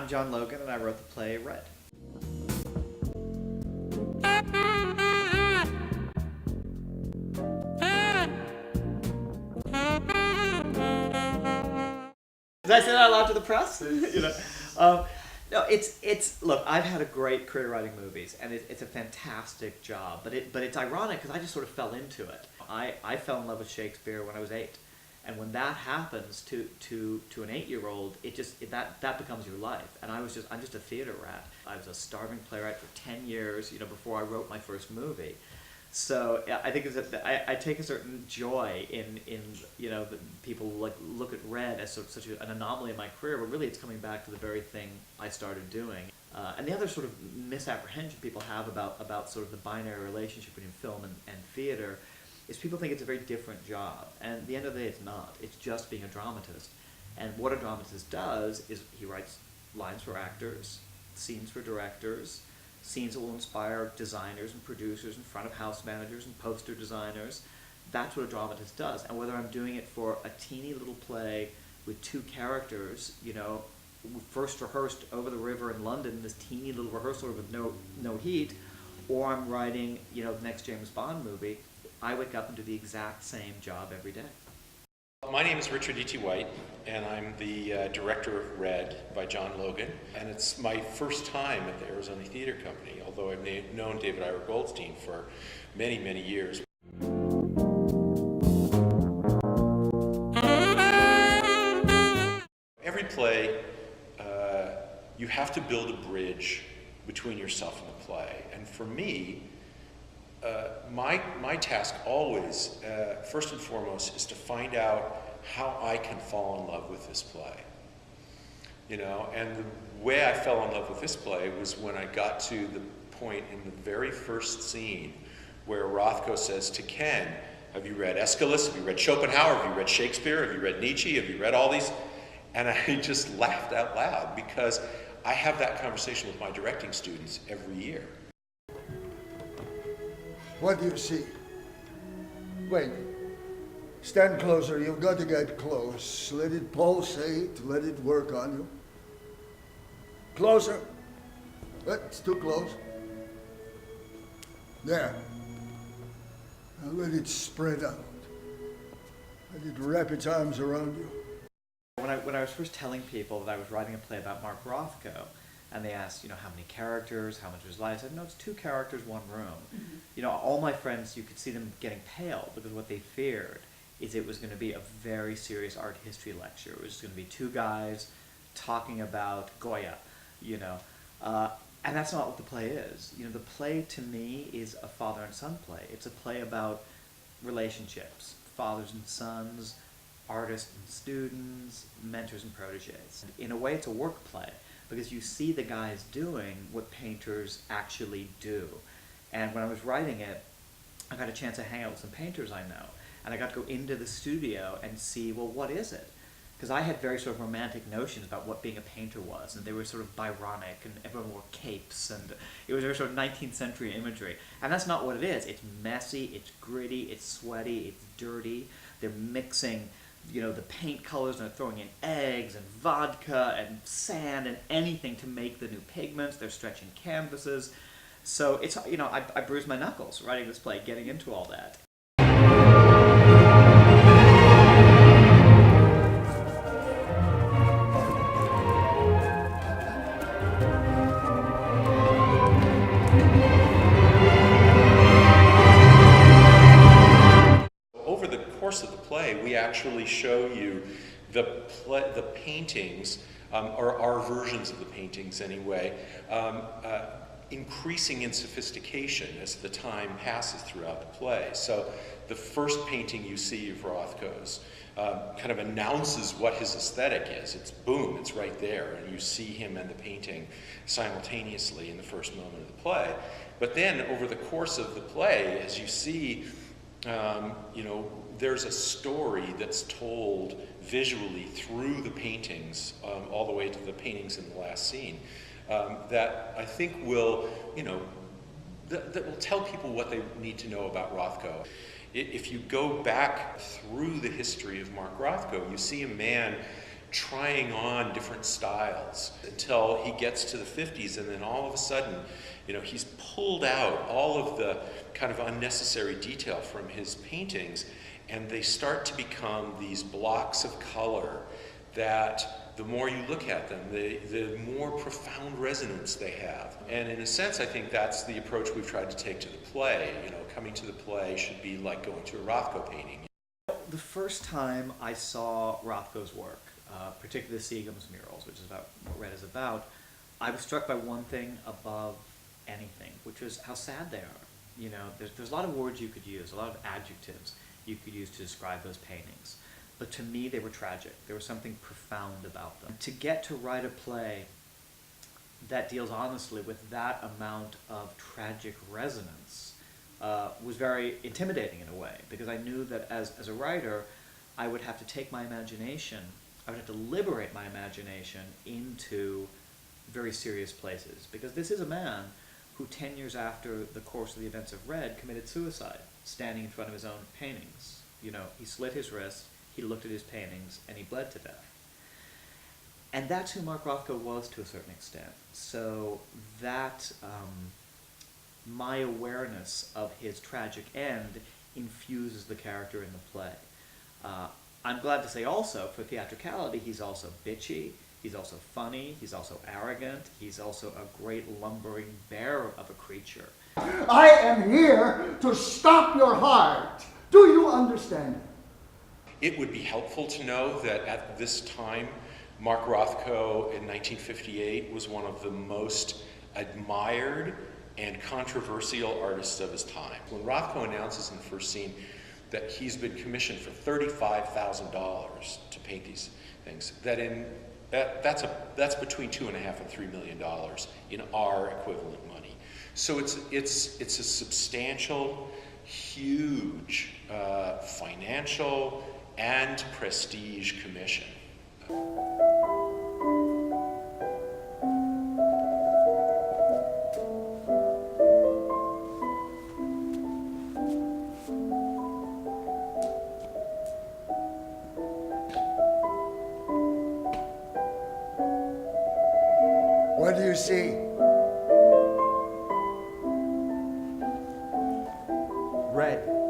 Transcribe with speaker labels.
Speaker 1: I'm John Logan, and I wrote the play Red. Did I say that out loud to the press? No, it's look. I've had a great career writing movies, and it's a fantastic job. But it's ironic because I just sort of fell into it. I fell in love with Shakespeare when I was 8, and when that happens to an 8-year-old, that becomes your life. And I'm just a theater rat. I was a starving playwright for 10 years, before I wrote my first movie. So I think I take a certain joy in that people look at Red as such an anomaly in my career, but really it's coming back to the very thing I started doing. And the other sort of misapprehension people have about sort of the binary relationship between film and theater is people think it's a very different job. And at the end of the day, it's not. It's just being a dramatist. And what a dramatist does is he writes lines for actors, scenes for directors, scenes that will inspire designers and producers and front of house managers and poster designers. That's what a dramatist does. And whether I'm doing it for a teeny little play with 2 characters, first rehearsed over the river in London, this teeny little rehearsal with no heat, or I'm writing, the next James Bond movie, I wake up and do the exact same job every day.
Speaker 2: My name is Richard E.T. White, and I'm the director of Red by John Logan. And it's my first time at the Arizona Theater Company, although I've known David Ira Goldstein for many, many years. Every play, you have to build a bridge between yourself and the play. And for me, my task always, first and foremost, is to find out how I can fall in love with this play. And the way I fell in love with this play was when I got to the point in the very first scene where Rothko says to Ken, have you read Aeschylus? Have you read Schopenhauer? Have you read Shakespeare? Have you read Nietzsche? Have you read all these? And I just laughed out loud because I have that conversation with my directing students every year.
Speaker 3: What do you see? Wait. Stand closer. You've got to get close. Let it pulsate. Let it work on you. Closer. It's too close. There. Now let it spread out. Let it wrap its arms around you.
Speaker 1: When I was first telling people that I was writing a play about Mark Rothko, and they asked, how many characters, how much was life? I said, no, it's 2 characters, 1 room. Mm-hmm. All my friends, you could see them getting pale because what they feared is it was going to be a very serious art history lecture. It was going to be 2 guys talking about Goya, and that's not what the play is. The play to me is a father and son play. It's a play about relationships, fathers and sons, artists and students, mentors and proteges. In a way, it's a work play, because you see the guys doing what painters actually do. And when I was writing it, I got a chance to hang out with some painters I know, and I got to go into the studio and see, well, what is it? Because I had very sort of romantic notions about what being a painter was, and they were sort of Byronic, and everyone wore capes, and it was very sort of 19th century imagery. And that's not what it is. It's messy, it's gritty, it's sweaty, it's dirty. They're mixing the paint colors, and they're throwing in eggs and vodka and sand and anything to make the new pigments. They're stretching canvases. So it's, I bruised my knuckles writing this play, getting into all that.
Speaker 2: Of the play, we actually show you the paintings, or our versions of the paintings anyway, increasing in sophistication as the time passes throughout the play. So the first painting you see of Rothko's kind of announces what his aesthetic is. It's boom, it's right there, and you see him and the painting simultaneously in the first moment of the play. But then over the course of the play, as you see, there's a story that's told visually through the paintings, all the way to the paintings in the last scene, that I think will, that will tell people what they need to know about Rothko. If you go back through the history of Mark Rothko, you see a man trying on different styles until he gets to the 50s, and then all of a sudden, he's pulled out all of the kind of unnecessary detail from his paintings, and they start to become these blocks of color that the more you look at them, the more profound resonance they have. And in a sense, I think that's the approach we've tried to take to the play. Coming to the play should be like going to a Rothko painting.
Speaker 1: The first time I saw Rothko's work, particularly the Seagram's murals, which is about what Red is about, I was struck by one thing above anything, which was how sad they are. There's a lot of words you could use, a lot of adjectives you could use to describe those paintings. But to me, they were tragic. There was something profound about them. To get to write a play that deals honestly with that amount of tragic resonance was very intimidating in a way, because I knew that as a writer, I would have to take my imagination, I would have to liberate my imagination into very serious places. Because this is a man who 10 years after the course of the events of Red committed suicide, standing in front of his own paintings. He slit his wrist, he looked at his paintings, and he bled to death. And that's who Mark Rothko was to a certain extent. So that, my awareness of his tragic end infuses the character in the play. I'm glad to say also, for theatricality, he's also bitchy, he's also funny, he's also arrogant, he's also a great lumbering bear of a creature.
Speaker 3: I am here to stop your heart. Do you understand?
Speaker 2: It would be helpful to know that at this time, Mark Rothko in 1958 was one of the most admired and controversial artists of his time. When Rothko announces in the first scene that he's been commissioned for $35,000 to paint these things, that's between $2.5 and $3 million in our equivalent money. So it's a substantial, huge financial and prestige commission.
Speaker 3: What do you see?
Speaker 1: Red.